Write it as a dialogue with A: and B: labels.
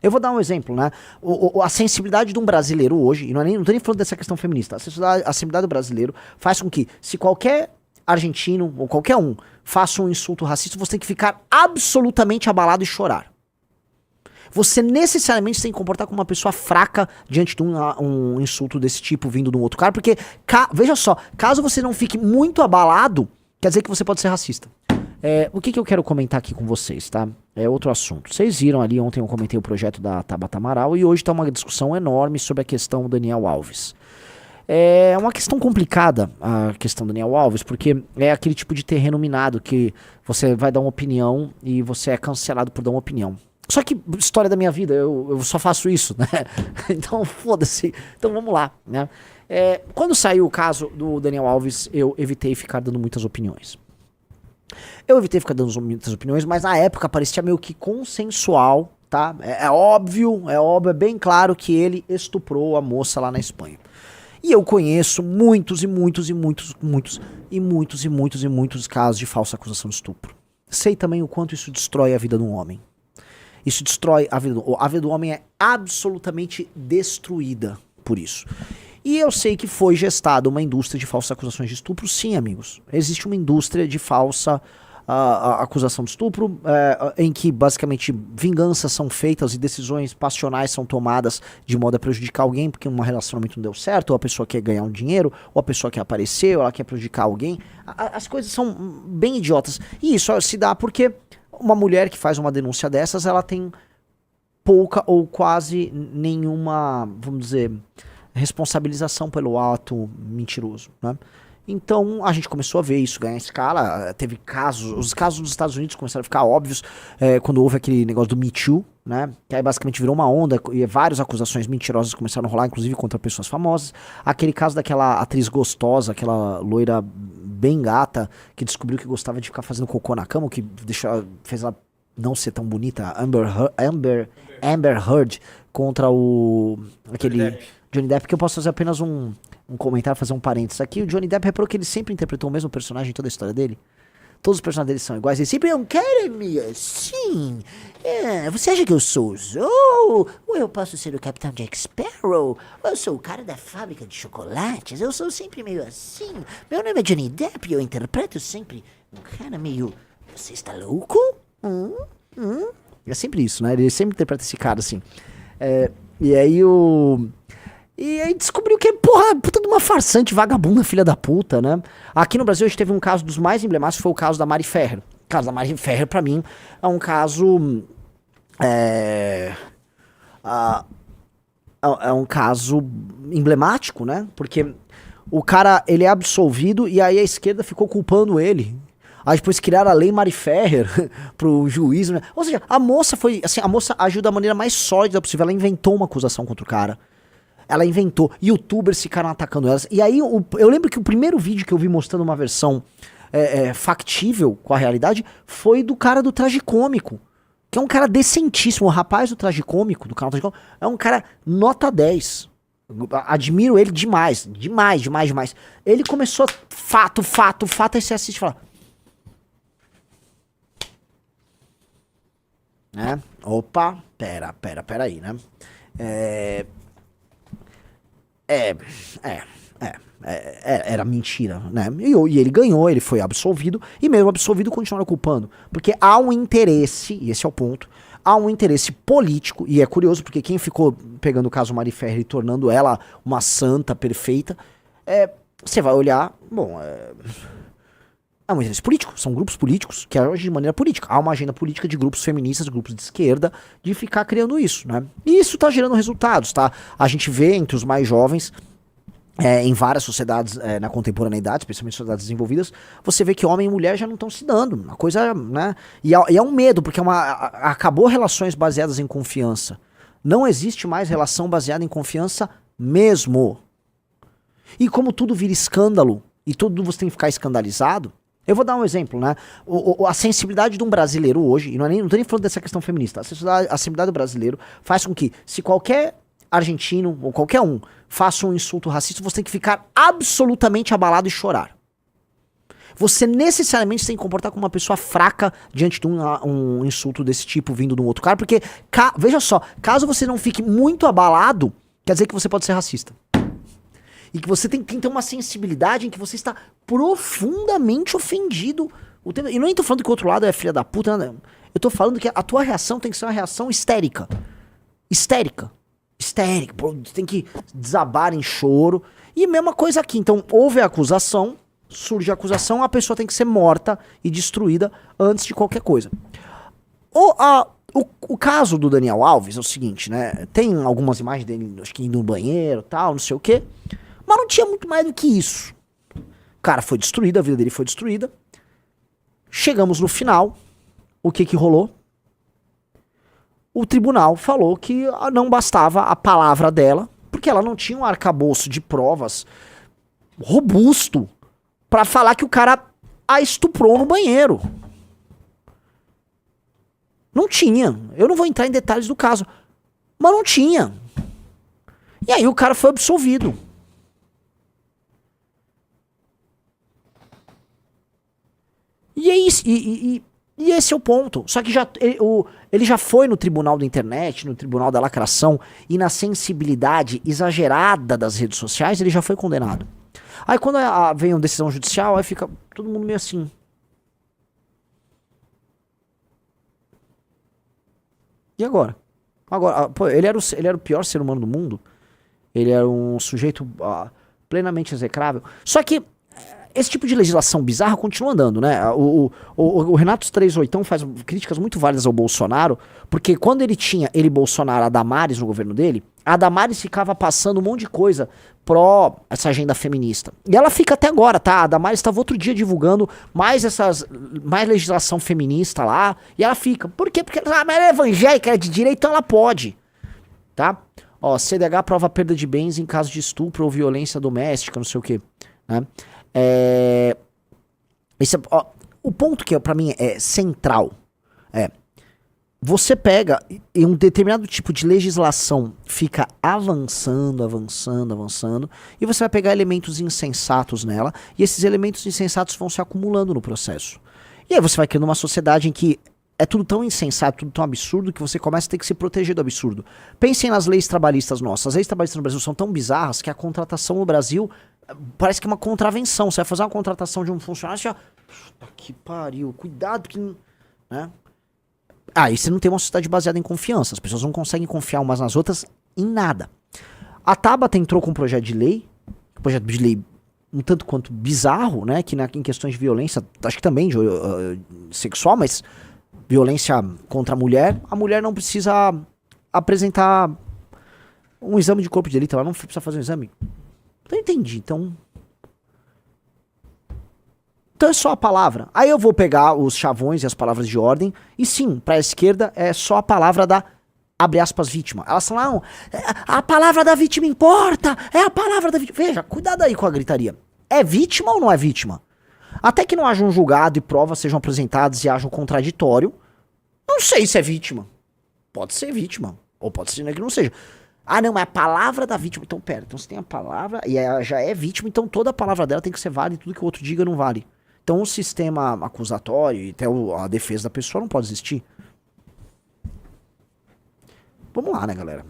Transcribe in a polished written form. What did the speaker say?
A: Eu vou dar um exemplo, né? A sensibilidade de um brasileiro hoje, e não tô nem falando dessa questão feminista, a sensibilidade do brasileiro faz com que, se qualquer argentino ou qualquer um faça um insulto racista, você tem que ficar absolutamente abalado e chorar. Você necessariamente tem que comportar como uma pessoa fraca diante de um insulto desse tipo vindo de um outro cara, porque, veja só, caso você não fique muito abalado, quer dizer que você pode ser racista. O que eu quero comentar aqui com vocês, tá? É outro assunto. Vocês viram ali, ontem eu comentei o projeto da Tabata Amaral e hoje tá uma discussão enorme sobre a questão do Daniel Alves. É uma questão complicada a questão do Daniel Alves, porque é aquele tipo de terreno minado que você vai dar uma opinião e você é cancelado por dar uma opinião. Só que, história da minha vida, eu só faço isso, né? Então, foda-se. Então, vamos lá, né? Quando saiu o caso do Daniel Alves, eu evitei ficar dando muitas opiniões. Mas na época parecia meio que consensual, tá? É óbvio, é bem claro que ele estuprou a moça lá na Espanha. E eu conheço muitos casos de falsa acusação de estupro. Sei também o quanto isso destrói a vida de um homem. Isso destrói a vida do homem, é absolutamente destruída por isso. E eu sei que foi gestada uma indústria de falsas acusações de estupro, sim, amigos. Existe uma indústria de falsa acusação de estupro, em que basicamente vinganças são feitas e decisões passionais são tomadas de modo a prejudicar alguém, porque um relacionamento não deu certo, ou a pessoa quer ganhar um dinheiro, ou a pessoa quer aparecer, ou ela quer prejudicar alguém. As coisas são bem idiotas. E isso se dá porque uma mulher que faz uma denúncia dessas, ela tem pouca ou quase nenhuma, vamos dizer, responsabilização pelo ato mentiroso, né? Então a gente começou a ver isso ganhar escala. Teve casos, os casos dos Estados Unidos começaram a ficar óbvios quando houve aquele negócio do Me Too, né? Que aí basicamente virou uma onda e várias acusações mentirosas começaram a rolar, inclusive contra pessoas famosas. Aquele caso daquela atriz gostosa, aquela loira bem gata, que descobriu que gostava de ficar fazendo cocô na cama, o que fez ela não ser tão bonita, Amber Heard, contra aquele Johnny Depp, que eu posso fazer apenas um comentário, fazer um parênteses aqui. O Johnny Depp, reparou que ele sempre interpretou o mesmo personagem em toda a história dele? Todos os personagens dele são iguais. Ele sempre é um cara meio assim. Você acha que eu sou o Zou? Ou eu posso ser o Capitão Jack Sparrow? Ou eu sou o cara da fábrica de chocolates? Eu sou sempre meio assim. Meu nome é Johnny Depp e eu interpreto sempre um cara meio... Você está louco? É sempre isso, né? Ele sempre interpreta esse cara assim. E aí descobriu que é, puta de uma farsante, vagabunda, filha da puta, né? Aqui no Brasil a gente teve um caso dos mais emblemáticos, foi o caso da Mari Ferrer. O caso da Mari Ferrer, pra mim, é um caso... É um caso emblemático, né? Porque o cara, ele é absolvido e aí a esquerda ficou culpando ele. Aí depois criaram a lei Mari Ferrer pro juiz, né? Ou seja, a moça foi, assim, a moça agiu da maneira mais sólida possível, ela inventou uma acusação contra o cara. Ela inventou, youtubers ficaram atacando elas. E aí eu lembro que o primeiro vídeo que eu vi mostrando uma versão factível com a realidade foi do cara do Tragicômico, que é um cara decentíssimo. O rapaz do Tragicômico, do canal Tragicômico, é um cara nota 10. Admiro ele demais. Ele começou fato, aí você assiste e fala... Né? Opa, pera aí, né? Era mentira, né? E ele ganhou, ele foi absolvido, e mesmo absolvido continuaram culpando, porque há um interesse, e esse é o ponto, há um interesse político, e é curioso porque quem ficou pegando o caso Mari Ferrer e tornando ela uma santa perfeita, você vai olhar, bom, é um interesse político, são grupos políticos que agem de maneira política. Há uma agenda política de grupos feministas, grupos de esquerda, de ficar criando isso, né? E isso tá gerando resultados, tá? A gente vê entre os mais jovens, em várias sociedades na contemporaneidade, especialmente sociedades desenvolvidas, você vê que homem e mulher já não estão se dando. Uma coisa, né? E é um medo, porque acabou relações baseadas em confiança. Não existe mais relação baseada em confiança mesmo. E como tudo vira escândalo, e tudo você tem que ficar escandalizado, eu vou dar um exemplo, né? A sensibilidade de um brasileiro hoje, e não tô nem falando dessa questão feminista, a sensibilidade do brasileiro faz com que, se qualquer argentino ou qualquer um faça um insulto racista, você tem que ficar absolutamente abalado e chorar. Você necessariamente tem que comportar como uma pessoa fraca diante de um insulto desse tipo vindo de um outro cara, porque, veja só, caso você não fique muito abalado, quer dizer que você pode ser racista. E que você tem que ter uma sensibilidade em que você está profundamente ofendido. E não tô falando que o outro lado é filha da puta, não. Eu tô falando que a tua reação tem que ser uma reação histérica. Histérica. Pô, tem que desabar em choro. E mesma coisa aqui. Então, houve a acusação, surge a acusação, a pessoa tem que ser morta e destruída antes de qualquer coisa. O caso do Daniel Alves é o seguinte, né? Tem algumas imagens dele, acho que indo no banheiro e tal, não sei o quê. Mas não tinha muito mais do que isso. O cara foi destruído, a vida dele foi destruída. Chegamos no final. O que rolou? O tribunal falou que não bastava a palavra dela, porque ela não tinha um arcabouço de provas robusto pra falar que o cara a estuprou no banheiro. Não tinha. Eu não vou entrar em detalhes do caso, mas não tinha. E aí o cara foi absolvido. E é isso, e esse é o ponto. Só que ele já foi no tribunal da internet, no tribunal da lacração, e na sensibilidade exagerada das redes sociais, ele já foi condenado. Aí quando vem uma decisão judicial, aí fica todo mundo meio assim. E agora? Pô, ele era o pior ser humano do mundo. Ele era um sujeito plenamente execrável. Só que esse tipo de legislação bizarra continua andando, né? O Renato 38 faz críticas muito válidas ao Bolsonaro, porque quando ele tinha Bolsonaro, a Damares no governo dele, a Damares ficava passando um monte de coisa pró essa agenda feminista. E ela fica até agora, tá? A Damares estava outro dia divulgando mais legislação feminista lá, e ela fica. Por quê? Porque ela é evangélica, é de direita, então ela pode, tá? Ó, CDH prova perda de bens em caso de estupro ou violência doméstica, não sei o quê, né? O ponto que pra mim é central é: você pega e um determinado tipo de legislação fica avançando, e você vai pegar elementos insensatos nela, e esses elementos insensatos vão se acumulando no processo. E aí você vai criando uma sociedade em que é tudo tão insensato, tudo tão absurdo, que você começa a ter que se proteger do absurdo. Pensem nas leis trabalhistas nossas. As leis trabalhistas no Brasil são tão bizarras que a contratação no Brasil parece que é uma contravenção. Você vai fazer uma contratação de um funcionário, você já... Que pariu, cuidado que... Né? Aí você não tem uma sociedade baseada em confiança. As pessoas não conseguem confiar umas nas outras em nada. A Tabata entrou com um projeto de lei um tanto quanto bizarro, né? Que em questões de violência, acho que também de, sexual, mas violência contra a mulher não precisa apresentar um exame de corpo de delito, ela não precisa fazer um exame. Então eu entendi, então é só a palavra. Aí eu vou pegar os chavões e as palavras de ordem, e sim, pra esquerda é só a palavra da, abre aspas, vítima. Elas falam, a palavra da vítima importa, é a palavra da vítima. Veja, cuidado aí com a gritaria. É vítima ou não é vítima? Até que não haja um julgado e provas sejam apresentadas e haja um contraditório, não sei se é vítima. Pode ser vítima, ou pode ser que não seja. Ah, não, é a palavra da vítima. Então, pera, então você tem a palavra e ela já é vítima, então toda a palavra dela tem que ser válida e tudo que o outro diga não vale. Então o sistema acusatório e até a defesa da pessoa não pode existir. Vamos lá, né, galera?